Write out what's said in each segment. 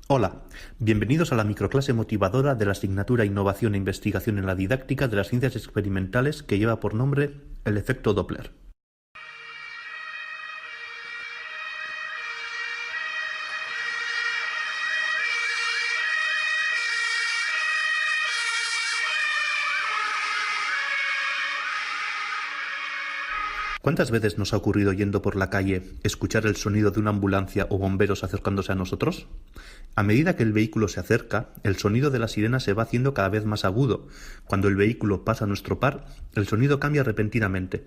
Hola, bienvenidos a la microclase motivadora de la asignatura Innovación e Investigación en la Didáctica de las Ciencias Experimentales que lleva por nombre el efecto Doppler. ¿Cuántas veces nos ha ocurrido yendo por la calle escuchar el sonido de una ambulancia o bomberos acercándose a nosotros? A medida que el vehículo se acerca, el sonido de la sirena se va haciendo cada vez más agudo. Cuando el vehículo pasa a nuestro par, el sonido cambia repentinamente.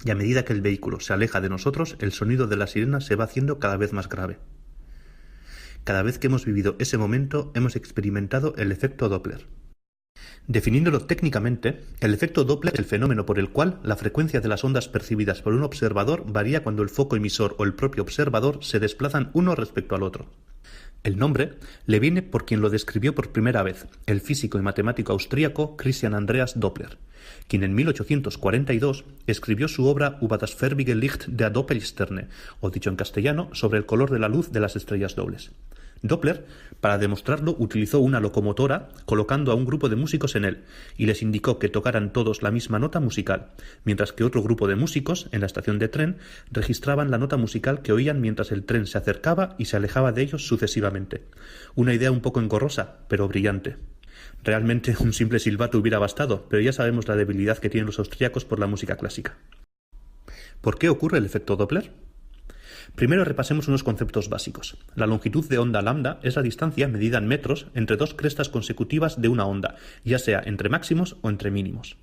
Y a medida que el vehículo se aleja de nosotros, el sonido de la sirena se va haciendo cada vez más grave. Cada vez que hemos vivido ese momento, hemos experimentado el efecto Doppler. Definiéndolo técnicamente, el efecto Doppler es el fenómeno por el cual la frecuencia de las ondas percibidas por un observador varía cuando el foco emisor o el propio observador se desplazan uno respecto al otro. El nombre le viene por quien lo describió por primera vez, el físico y matemático austríaco Christian Andreas Doppler, quien en 1842 escribió su obra Über das farbige Licht der Doppelsterne, o dicho en castellano, sobre el color de la luz de las estrellas dobles. Doppler, para demostrarlo, utilizó una locomotora colocando a un grupo de músicos en él y les indicó que tocaran todos la misma nota musical, mientras que otro grupo de músicos, en la estación de tren, registraban la nota musical que oían mientras el tren se acercaba y se alejaba de ellos sucesivamente. Una idea un poco engorrosa, pero brillante. Realmente un simple silbato hubiera bastado, pero ya sabemos la debilidad que tienen los austríacos por la música clásica. ¿Por qué ocurre el efecto Doppler? Primero repasemos unos conceptos básicos. La longitud de onda lambda es la distancia medida en metros entre dos crestas consecutivas de una onda, ya sea entre máximos o entre mínimos.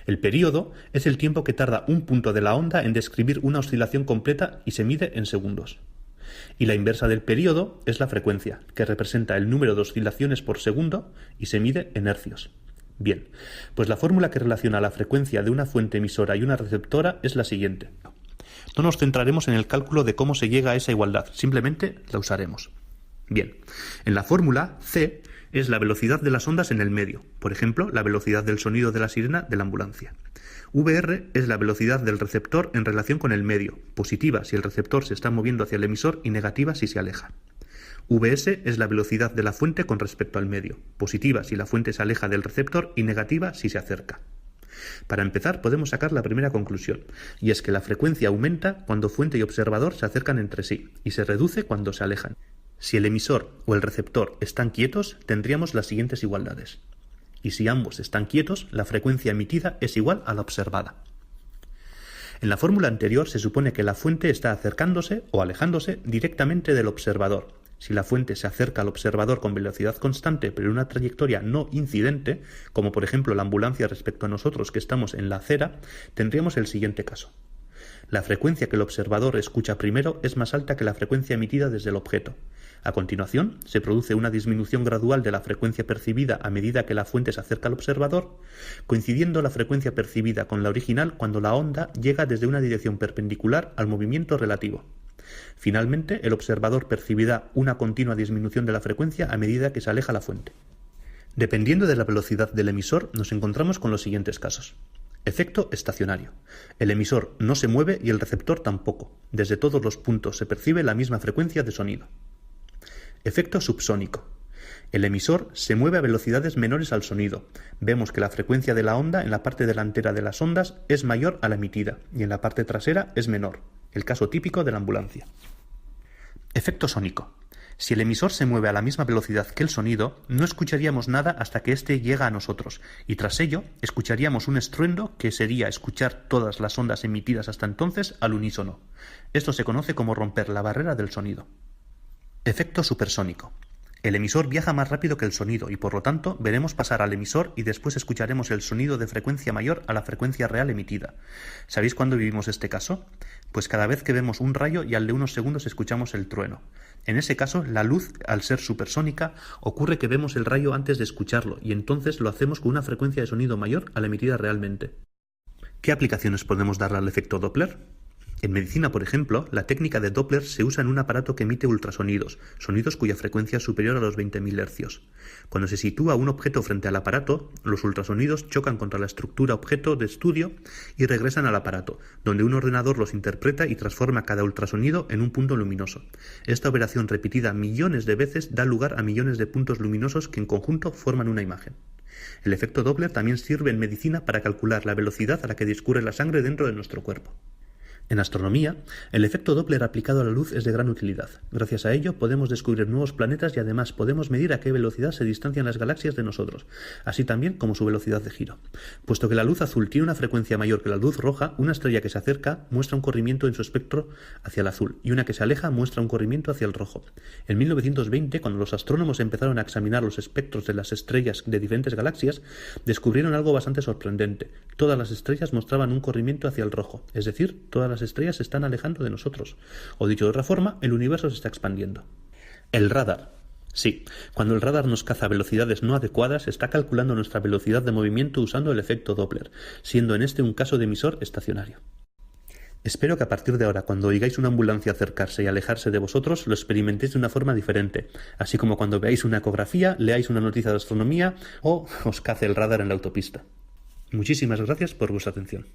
El período es el tiempo que tarda un punto de la onda en describir una oscilación completa y se mide en segundos. Y la inversa del período es la frecuencia, que representa el número de oscilaciones por segundo y se mide en hercios. Bien, pues la fórmula que relaciona la frecuencia de una fuente emisora y una receptora es la siguiente. No nos centraremos en el cálculo de cómo se llega a esa igualdad, simplemente la usaremos. Bien, en la fórmula C es la velocidad de las ondas en el medio, por ejemplo, la velocidad del sonido de la sirena de la ambulancia. VR es la velocidad del receptor en relación con el medio, positiva si el receptor se está moviendo hacia el emisor y negativa si se aleja. VS es la velocidad de la fuente con respecto al medio, positiva si la fuente se aleja del receptor y negativa si se acerca. Para empezar, podemos sacar la primera conclusión, y es que la frecuencia aumenta cuando fuente y observador se acercan entre sí, y se reduce cuando se alejan. Si el emisor o el receptor están quietos, tendríamos las siguientes igualdades. Y si ambos están quietos, la frecuencia emitida es igual a la observada. En la fórmula anterior se supone que la fuente está acercándose o alejándose directamente del observador. Si la fuente se acerca al observador con velocidad constante pero en una trayectoria no incidente, como por ejemplo la ambulancia respecto a nosotros que estamos en la acera, tendríamos el siguiente caso. La frecuencia que el observador escucha primero es más alta que la frecuencia emitida desde el objeto. A continuación, se produce una disminución gradual de la frecuencia percibida a medida que la fuente se acerca al observador, coincidiendo la frecuencia percibida con la original cuando la onda llega desde una dirección perpendicular al movimiento relativo. Finalmente, el observador percibirá una continua disminución de la frecuencia a medida que se aleja la fuente. Dependiendo de la velocidad del emisor, nos encontramos con los siguientes casos. Efecto estacionario. El emisor no se mueve y el receptor tampoco. Desde todos los puntos se percibe la misma frecuencia de sonido. Efecto subsónico. El emisor se mueve a velocidades menores al sonido. Vemos que la frecuencia de la onda en la parte delantera de las ondas es mayor a la emitida y en la parte trasera es menor. El caso típico de la ambulancia. Efecto sónico. Si el emisor se mueve a la misma velocidad que el sonido, no escucharíamos nada hasta que éste llega a nosotros, y tras ello escucharíamos un estruendo que sería escuchar todas las ondas emitidas hasta entonces al unísono. Esto se conoce como romper la barrera del sonido. Efecto supersónico. El emisor viaja más rápido que el sonido y por lo tanto veremos pasar al emisor y después escucharemos el sonido de frecuencia mayor a la frecuencia real emitida. ¿Sabéis cuándo vivimos este caso? Pues cada vez que vemos un rayo y al de unos segundos escuchamos el trueno. En ese caso, la luz, al ser supersónica, ocurre que vemos el rayo antes de escucharlo y entonces lo hacemos con una frecuencia de sonido mayor a la emitida realmente. ¿Qué aplicaciones podemos darle al efecto Doppler? En medicina, por ejemplo, la técnica de Doppler se usa en un aparato que emite ultrasonidos, sonidos cuya frecuencia es superior a los 20.000 Hz. Cuando se sitúa un objeto frente al aparato, los ultrasonidos chocan contra la estructura objeto de estudio y regresan al aparato, donde un ordenador los interpreta y transforma cada ultrasonido en un punto luminoso. Esta operación repetida millones de veces da lugar a millones de puntos luminosos que en conjunto forman una imagen. El efecto Doppler también sirve en medicina para calcular la velocidad a la que discurre la sangre dentro de nuestro cuerpo. En astronomía, el efecto Doppler aplicado a la luz es de gran utilidad. Gracias a ello podemos descubrir nuevos planetas y además podemos medir a qué velocidad se distancian las galaxias de nosotros, así también como su velocidad de giro. Puesto que la luz azul tiene una frecuencia mayor que la luz roja, una estrella que se acerca muestra un corrimiento en su espectro hacia el azul y una que se aleja muestra un corrimiento hacia el rojo. En 1920, cuando los astrónomos empezaron a examinar los espectros de las estrellas de diferentes galaxias, descubrieron algo bastante sorprendente. Todas las estrellas mostraban un corrimiento hacia el rojo, es decir, todas las estrellas se están alejando de nosotros. O dicho de otra forma, el universo se está expandiendo. El radar. Sí, cuando el radar nos caza a velocidades no adecuadas, está calculando nuestra velocidad de movimiento usando el efecto Doppler, siendo en este un caso de emisor estacionario. Espero que a partir de ahora, cuando oigáis una ambulancia acercarse y alejarse de vosotros, lo experimentéis de una forma diferente, así como cuando veáis una ecografía, leáis una noticia de astronomía o os cace el radar en la autopista. Muchísimas gracias por vuestra atención.